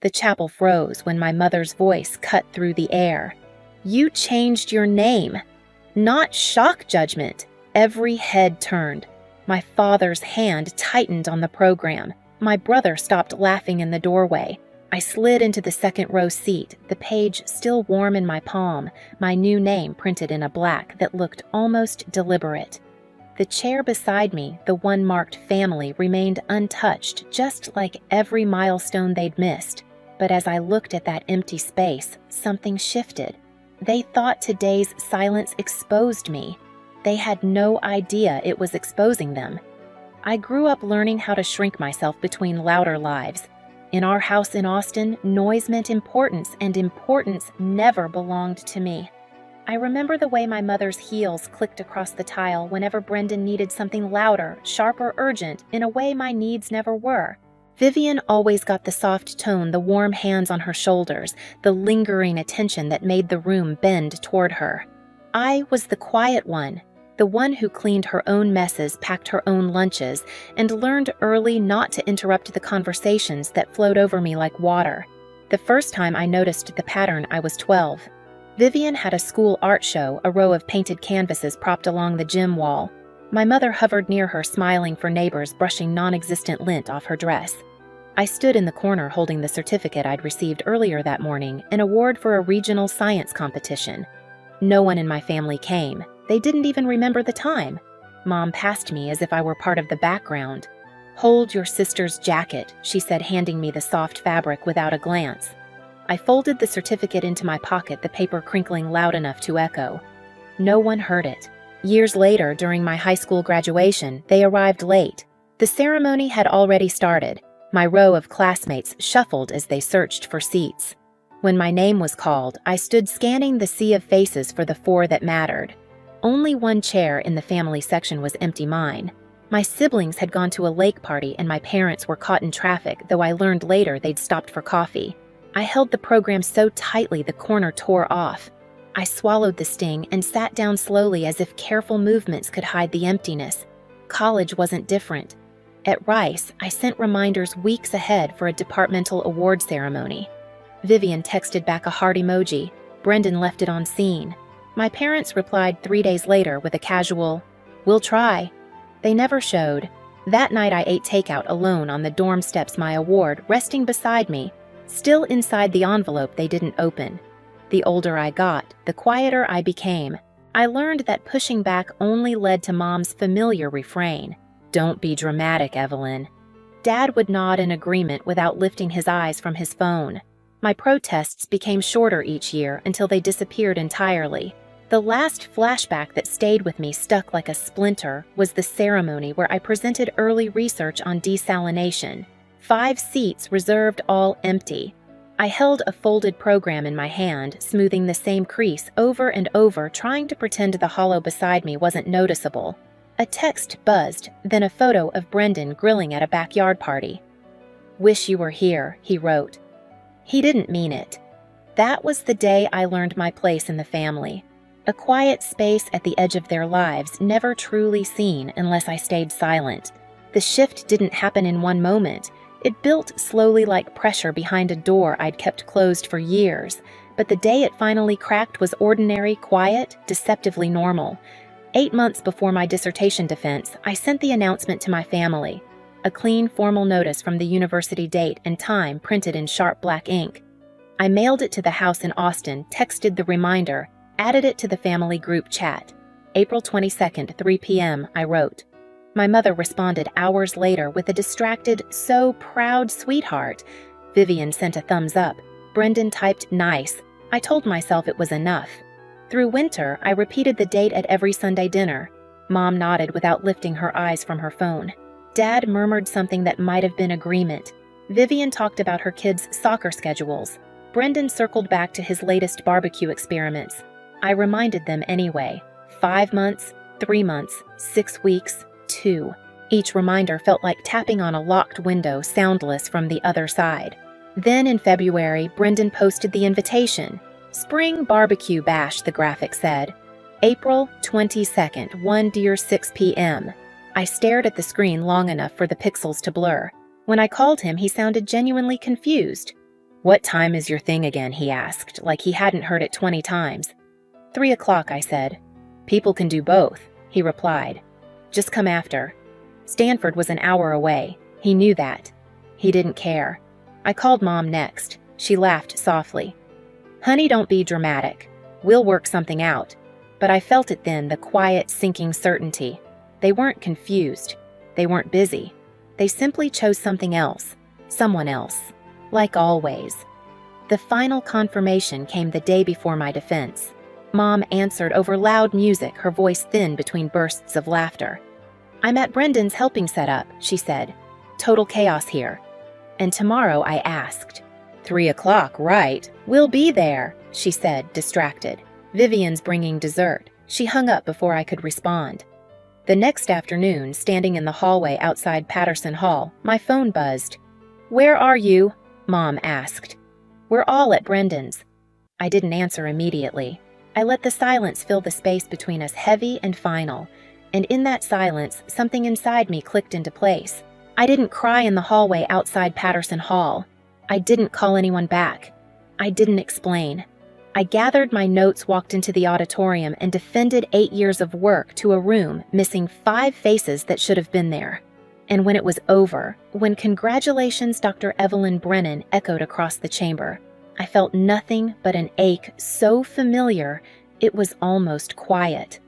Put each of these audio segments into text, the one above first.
The chapel froze when my mother's voice cut through the air. "You changed your name." Not shock judgment. Every head turned. My father's hand tightened on the program. My brother stopped laughing in the doorway. I slid into the second row seat, the page still warm in my palm, my new name printed in a black that looked almost deliberate. The chair beside me, the one marked family, remained untouched, just like every milestone they'd missed. But as I looked at that empty space, something shifted. They thought today's silence exposed me. They had no idea it was exposing them. I grew up learning how to shrink myself between louder lives. In our house in Austin, noise meant importance, and importance never belonged to me. I remember the way my mother's heels clicked across the tile whenever Brendan needed something louder, sharp, or urgent in a way my needs never were. Vivian always got the soft tone, the warm hands on her shoulders, the lingering attention that made the room bend toward her. I was the quiet one, the one who cleaned her own messes, packed her own lunches, and learned early not to interrupt the conversations that flowed over me like water. The first time I noticed the pattern, I was 12. Vivian had a school art show, a row of painted canvases propped along the gym wall. My mother hovered near her, smiling for neighbors, brushing non-existent lint off her dress. I stood in the corner holding the certificate I'd received earlier that morning, an award for a regional science competition. No one in my family came. They didn't even remember the time. Mom passed me as if I were part of the background. "Hold your sister's jacket," she said, handing me the soft fabric without a glance. I folded the certificate into my pocket, the paper crinkling loud enough to echo. No one heard it. Years later, during my high school graduation, they arrived late. The ceremony had already started. My row of classmates shuffled as they searched for seats. When my name was called, I stood scanning the sea of faces for the four that mattered. Only one chair in the family section was empty, mine. My siblings had gone to a lake party and my parents were caught in traffic, though I learned later they'd stopped for coffee. I held the program so tightly the corner tore off. I swallowed the sting and sat down slowly as if careful movements could hide the emptiness. College wasn't different. At Rice, I sent reminders weeks ahead for a departmental award ceremony. Vivian texted back a heart emoji. Brendan left it on scene. My parents replied 3 days later with a casual, "We'll try." They never showed. That night I ate takeout alone on the dorm steps, my award resting beside me, still inside the envelope they didn't open. The older I got, the quieter I became. I learned that pushing back only led to Mom's familiar refrain, "Don't be dramatic, Evelyn." Dad would nod in agreement without lifting his eyes from his phone. My protests became shorter each year until they disappeared entirely. The last flashback that stayed with me, stuck like a splinter, was the ceremony where I presented early research on desalination. 5 seats reserved, all empty. I held a folded program in my hand, smoothing the same crease over and over, trying to pretend the hollow beside me wasn't noticeable. A text buzzed, then a photo of Brendan grilling at a backyard party. "Wish you were here," he wrote. He didn't mean it. That was the day I learned my place in the family. A quiet space at the edge of their lives, never truly seen unless I stayed silent. The shift didn't happen in one moment. It built slowly like pressure behind a door I'd kept closed for years, but the day it finally cracked was ordinary, quiet, deceptively normal. 8 months before my dissertation defense, I sent the announcement to my family. A clean, formal notice from the university date and time printed in sharp black ink. I mailed it to the house in Austin, texted the reminder, added it to the family group chat. April 22nd, 3 p.m., I wrote. My mother responded hours later with a distracted, "So proud, sweetheart." Vivian sent a thumbs up. Brendan typed "nice." I told myself it was enough. Through winter, I repeated the date at every Sunday dinner. Mom nodded without lifting her eyes from her phone. Dad murmured something that might have been agreement. Vivian talked about her kids' soccer schedules. Brendan circled back to his latest barbecue experiments. I reminded them anyway. 5 months, 3 months, 6 weeks, 2. Each reminder felt like tapping on a locked window, soundless from the other side. Then in February, Brendan posted the invitation. "Spring Barbecue Bash," the graphic said. April 22nd, 1:06 p.m. I stared at the screen long enough for the pixels to blur. When I called him, he sounded genuinely confused. "What time is your thing again?" he asked, like he hadn't heard it 20 times. 3 o'clock, I said. "People can do both," he replied. "Just come after." Stanford was an hour away. He knew that. He didn't care. I called Mom next. She laughed softly. "Honey, don't be dramatic. We'll work something out." But I felt it then, the quiet, sinking certainty. They weren't confused. They weren't busy. They simply chose something else. Someone else. Like always. The final confirmation came the day before my defense. Mom answered over loud music, her voice thin between bursts of laughter. "I'm at Brendan's helping set up," she said. "Total chaos here." And tomorrow I asked. 3 o'clock, right? "We'll be there," she said, distracted. "Vivian's bringing dessert." She hung up before I could respond. The next afternoon, standing in the hallway outside Patterson Hall, my phone buzzed. "Where are you?" Mom asked. "We're all at Brendan's." I didn't answer immediately. I let the silence fill the space between us, heavy and final. And in that silence, something inside me clicked into place. I didn't cry in the hallway outside Patterson Hall. I didn't call anyone back. I didn't explain. I gathered my notes, walked into the auditorium, and defended 8 years of work to a room missing 5 faces that should have been there. And when it was over, when "Congratulations, Dr. Evelyn Brennan" echoed across the chamber, I felt nothing but an ache so familiar it was almost quiet.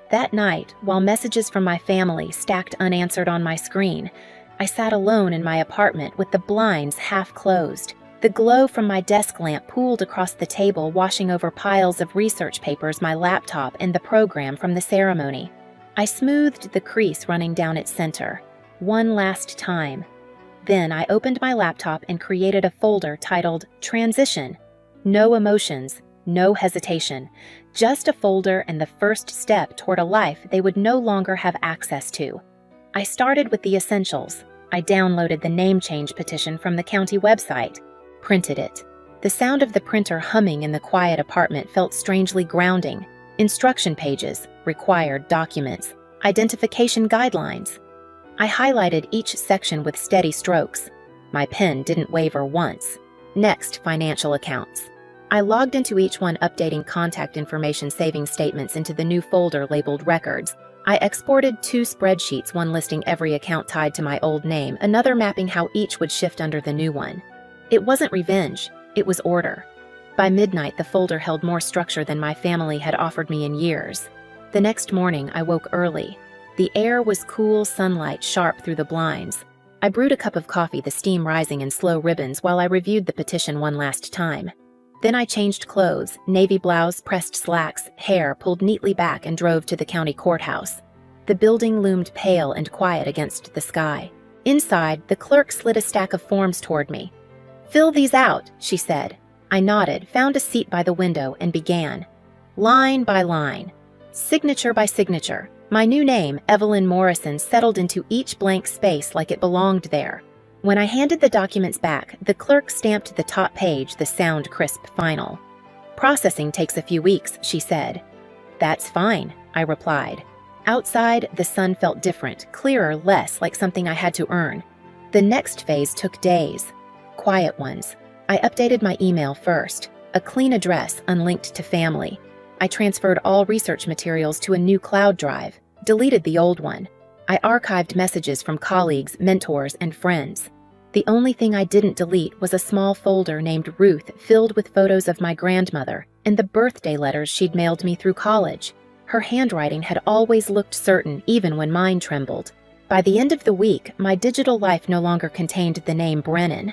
That night, while messages from my family stacked unanswered on my screen, I sat alone in my apartment with the blinds half closed. The glow from my desk lamp pooled across the table, washing over piles of research papers, my laptop, and the program from the ceremony. I smoothed the crease running down its center. One last time. Then I opened my laptop and created a folder titled Transition. No emotions, no hesitation. Just a folder and the first step toward a life they would no longer have access to. I started with the essentials. I downloaded the name change petition from the county website. Printed it. The sound of the printer humming in the quiet apartment felt strangely grounding. Instruction pages, required documents, identification guidelines. I highlighted each section with steady strokes. My pen didn't waver once. Next, financial accounts. I logged into each one, updating contact information, saving statements into the new folder labeled Records. I exported 2 spreadsheets, one listing every account tied to my old name, another mapping how each would shift under the new one. It wasn't revenge, it was order. By midnight, the folder held more structure than my family had offered me in years. The next morning, I woke early. The air was cool, sunlight sharp through the blinds. I brewed a cup of coffee, the steam rising in slow ribbons, while I reviewed the petition one last time. Then I changed clothes, navy blouse, pressed slacks, hair pulled neatly back, and drove to the county courthouse. The building loomed pale and quiet against the sky. Inside, the clerk slid a stack of forms toward me. "Fill these out," she said. I nodded, found a seat by the window, and began. Line by line. Signature by signature. My new name, Evelyn Morrison, settled into each blank space like it belonged there. When I handed the documents back, the clerk stamped the top page, the sound crisp final. "Processing takes a few weeks," she said. "That's fine," I replied. Outside, the sun felt different, clearer, less like something I had to earn. The next phase took days. Quiet ones. I updated my email first, a clean address unlinked to family. I transferred all research materials to a new cloud drive, deleted the old one. I archived messages from colleagues, mentors, and friends. The only thing I didn't delete was a small folder named Ruth, filled with photos of my grandmother and the birthday letters she'd mailed me through college. Her handwriting had always looked certain, even when mine trembled. By the end of the week, my digital life no longer contained the name Brennan.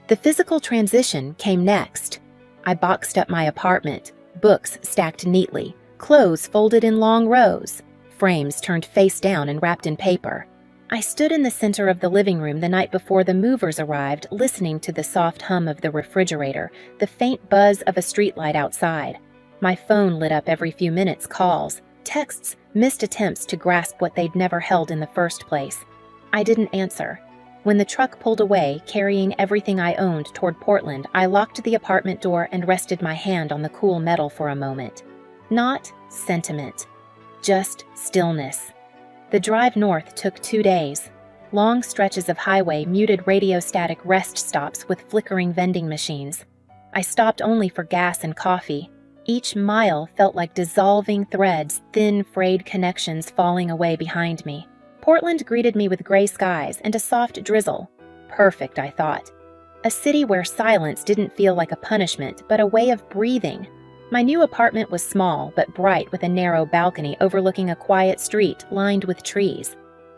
The physical transition came next. I boxed up my apartment, books stacked neatly, clothes folded in long rows, frames turned face down and wrapped in paper. I stood in the center of the living room the night before the movers arrived, listening to the soft hum of the refrigerator, the faint buzz of a streetlight outside. My phone lit up every few minutes, calls, texts, missed attempts to grasp what they'd never held in the first place. I didn't answer. When the truck pulled away, carrying everything I owned toward Portland, I locked the apartment door and rested my hand on the cool metal for a moment. Not sentiment, just stillness. The drive north took 2 days. Long stretches of highway muted radiostatic rest stops with flickering vending machines. I stopped only for gas and coffee. Each mile felt like dissolving threads, thin, frayed connections falling away behind me. Portland greeted me with gray skies and a soft drizzle. Perfect, I thought. A city where silence didn't feel like a punishment, but a way of breathing. My new apartment was small but bright, with a narrow balcony overlooking a quiet street lined with trees.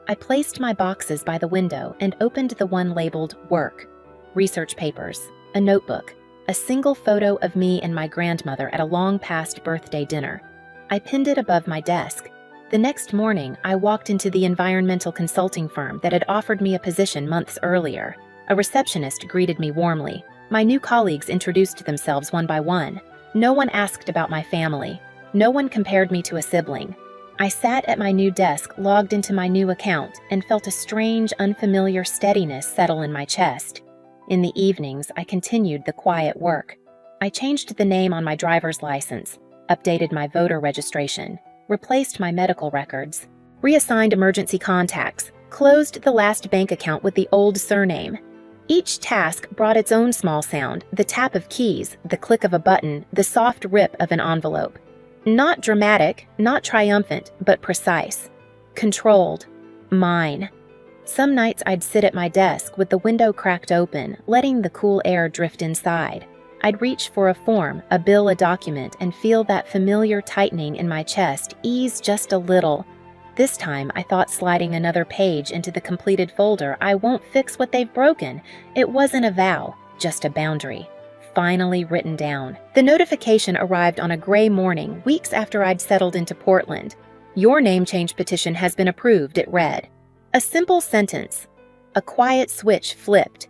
I placed my boxes by the window and opened the one labeled Work. Research papers, a notebook, a single photo of me and my grandmother at a long-past birthday dinner. I pinned it above my desk. The next morning, I walked into the environmental consulting firm that had offered me a position months earlier. A receptionist greeted me warmly. My new colleagues introduced themselves one by one. No one asked about my family. No one compared me to a sibling. I sat at my new desk, logged into my new account, and felt a strange, unfamiliar steadiness settle in my chest. In the evenings, I continued the quiet work. I changed the name on my driver's license, updated my voter registration, replaced my medical records, reassigned emergency contacts, closed the last bank account with the old surname. Each task brought its own small sound, the tap of keys, the click of a button, the soft rip of an envelope. Not dramatic, not triumphant, but precise. Controlled. Mine. Some nights I'd sit at my desk with the window cracked open, letting the cool air drift inside. I'd reach for a form, a bill, a document, and feel that familiar tightening in my chest ease just a little. This time, I thought sliding another page into the completed folder. I won't fix what they've broken. It wasn't a vow, just a boundary. Finally written down. The notification arrived on a gray morning, weeks after I'd settled into Portland. Your name change petition has been approved, it read. A simple sentence. A quiet switch flipped.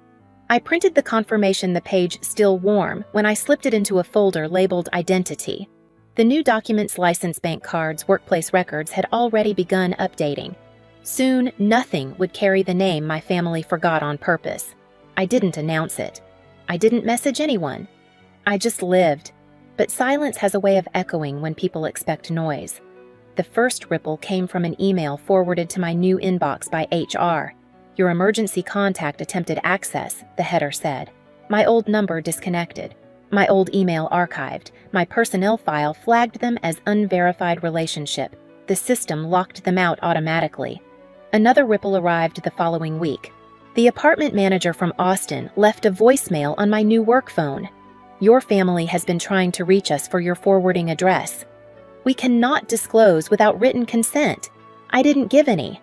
I printed the confirmation, the page still warm, when I slipped it into a folder labeled Identity. The new documents, license, bank cards, workplace records had already begun updating. Soon, nothing would carry the name my family forgot on purpose. I didn't announce it. I didn't message anyone. I just lived. But silence has a way of echoing when people expect noise. The first ripple came from an email forwarded to my new inbox by HR. Your emergency contact attempted access, the header said. My old number disconnected. My old email archived. My personnel file flagged them as unverified relationship. The system locked them out automatically. Another ripple arrived the following week. The apartment manager from Austin left a voicemail on my new work phone. Your family has been trying to reach us for your forwarding address. We cannot disclose without written consent. I didn't give any.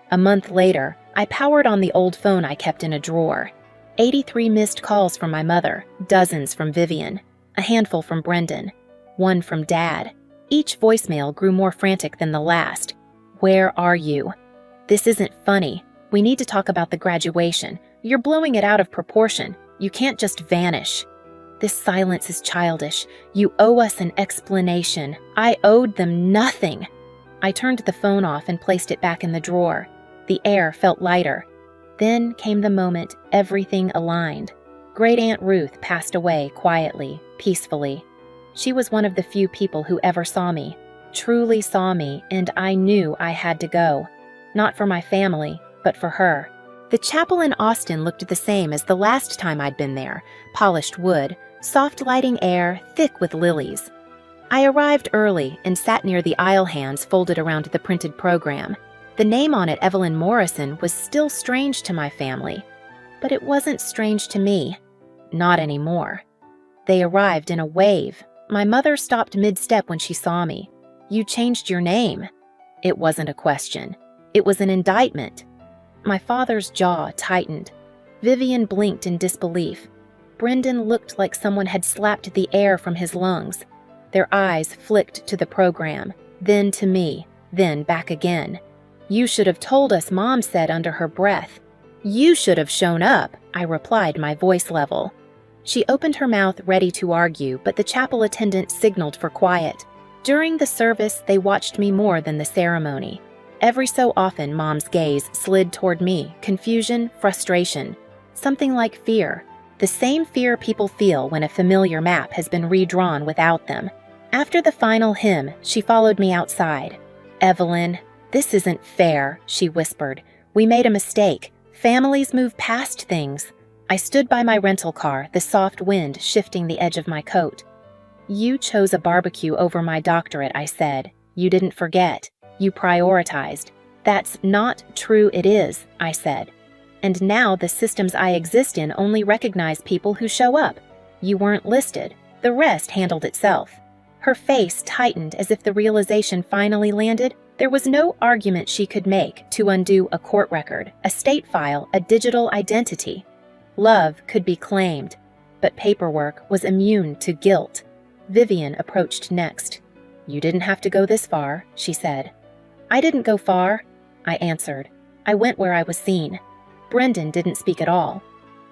A month later, I powered on the old phone I kept in a drawer. 83 missed calls from my mother, dozens from Vivian, a handful from Brendan, one from Dad. Each voicemail grew more frantic than the last. Where are you? This isn't funny. We need to talk about the graduation. You're blowing it out of proportion. You can't just vanish. This silence is childish. You owe us an explanation. I owed them nothing. I turned the phone off and placed it back in the drawer. The air felt lighter. Then came the moment everything aligned. Great Aunt Ruth passed away quietly, peacefully. She was one of the few people who ever saw me, truly saw me, and I knew I had to go. Not for my family, but for her. The chapel in Austin looked the same as the last time I'd been there. Polished wood, soft lighting air, thick with lilies. I arrived early and sat near the aisle hands folded around the printed program. The name on it, Evelyn Morrison, was still strange to my family. But it wasn't strange to me. Not anymore. They arrived in a wave. My mother stopped mid-step when she saw me. You changed your name. It wasn't a question. It was an indictment. My father's jaw tightened. Vivian blinked in disbelief. Brendan looked like someone had slapped the air from his lungs. Their eyes flicked to the program, then to me, then back again. You should have told us, Mom said under her breath. You should have shown up, I replied, my voice level. She opened her mouth ready to argue, but the chapel attendant signaled for quiet. During the service, they watched me more than the ceremony. Every so often, Mom's gaze slid toward me, confusion, frustration, something like fear. The same fear people feel when a familiar map has been redrawn without them. After the final hymn, she followed me outside. Evelyn, this isn't fair, she whispered, We made a mistake. Families move past things. I stood by my rental car, the soft wind shifting the edge of my coat. You chose a barbecue over my doctorate, I said. You didn't forget. You prioritized. That's not true, it is, I said. And now the systems I exist in only recognize people who show up. You weren't listed. The rest handled itself. Her face tightened as if the realization finally landed. There was no argument she could make to undo a court record, a state file, a digital identity. Love could be claimed, but paperwork was immune to guilt. Vivian approached next. You didn't have to go this far, she said. I didn't go far, I answered. I went where I was seen. Brendan didn't speak at all.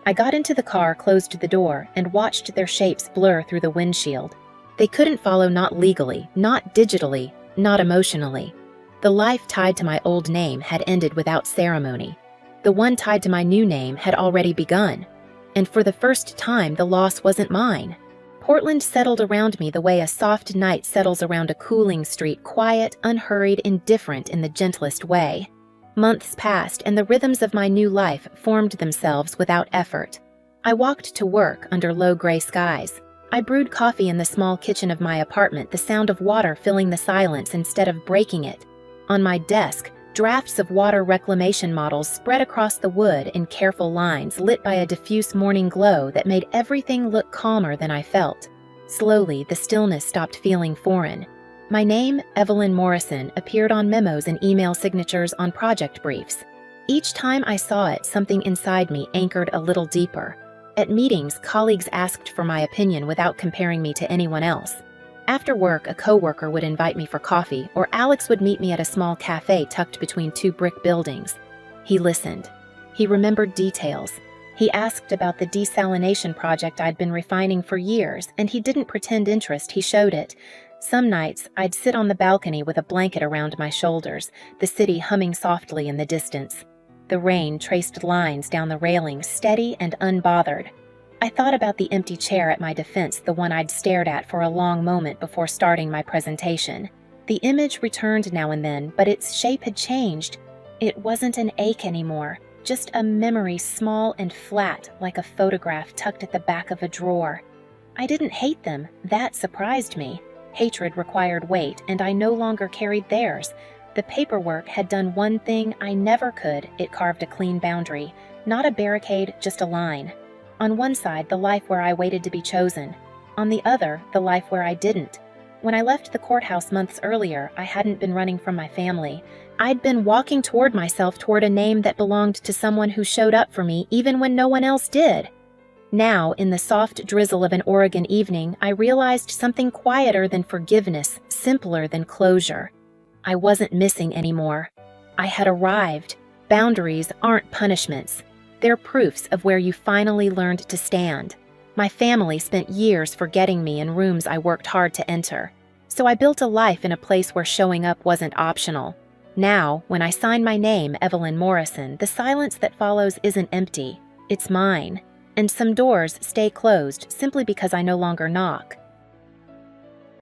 I got into the car, closed the door, and watched their shapes blur through the windshield. They couldn't follow, not legally, not digitally, not emotionally. The life tied to my old name had ended without ceremony. The one tied to my new name had already begun. And for the first time, the loss wasn't mine. Portland settled around me the way a soft night settles around a cooling street, quiet, unhurried, indifferent in the gentlest way. Months passed, and the rhythms of my new life formed themselves without effort. I walked to work under low gray skies. I brewed coffee in the small kitchen of my apartment, the sound of water filling the silence instead of breaking it. On my desk, drafts of water reclamation models spread across the wood in careful lines, lit by a diffuse morning glow that made everything look calmer than I felt. Slowly, the stillness stopped feeling foreign. My name, Evelyn Morrison, appeared on memos and email signatures on project briefs. Each time I saw it, something inside me anchored a little deeper. At meetings, colleagues asked for my opinion without comparing me to anyone else. After work, a coworker would invite me for coffee, or Alex would meet me at a small cafe tucked between two brick buildings. He listened. He remembered details. He asked about the desalination project I'd been refining for years, and he didn't pretend interest, he showed it. Some nights, I'd sit on the balcony with a blanket around my shoulders, the city humming softly in the distance. The rain traced lines down the railing, steady and unbothered. I thought about the empty chair at my defense, the one I'd stared at for a long moment before starting my presentation. The image returned now and then, but its shape had changed. It wasn't an ache anymore, just a memory, small and flat, like a photograph tucked at the back of a drawer. I didn't hate them. That surprised me. Hatred required weight, and I no longer carried theirs. The paperwork had done one thing I never could. It carved a clean boundary. Not a barricade, just a line. On one side, the life where I waited to be chosen. On the other, the life where I didn't. When I left the courthouse months earlier, I hadn't been running from my family. I'd been walking toward myself, toward a name that belonged to someone who showed up for me even when no one else did. Now, in the soft drizzle of an Oregon evening, I realized something quieter than forgiveness, simpler than closure. I wasn't missing anymore. I had arrived. Boundaries aren't punishments. They're proofs of where you finally learned to stand. My family spent years forgetting me in rooms I worked hard to enter. So I built a life in a place where showing up wasn't optional. Now, when I sign my name, Evelyn Morrison, the silence that follows isn't empty. It's mine. And some doors stay closed simply because I no longer knock.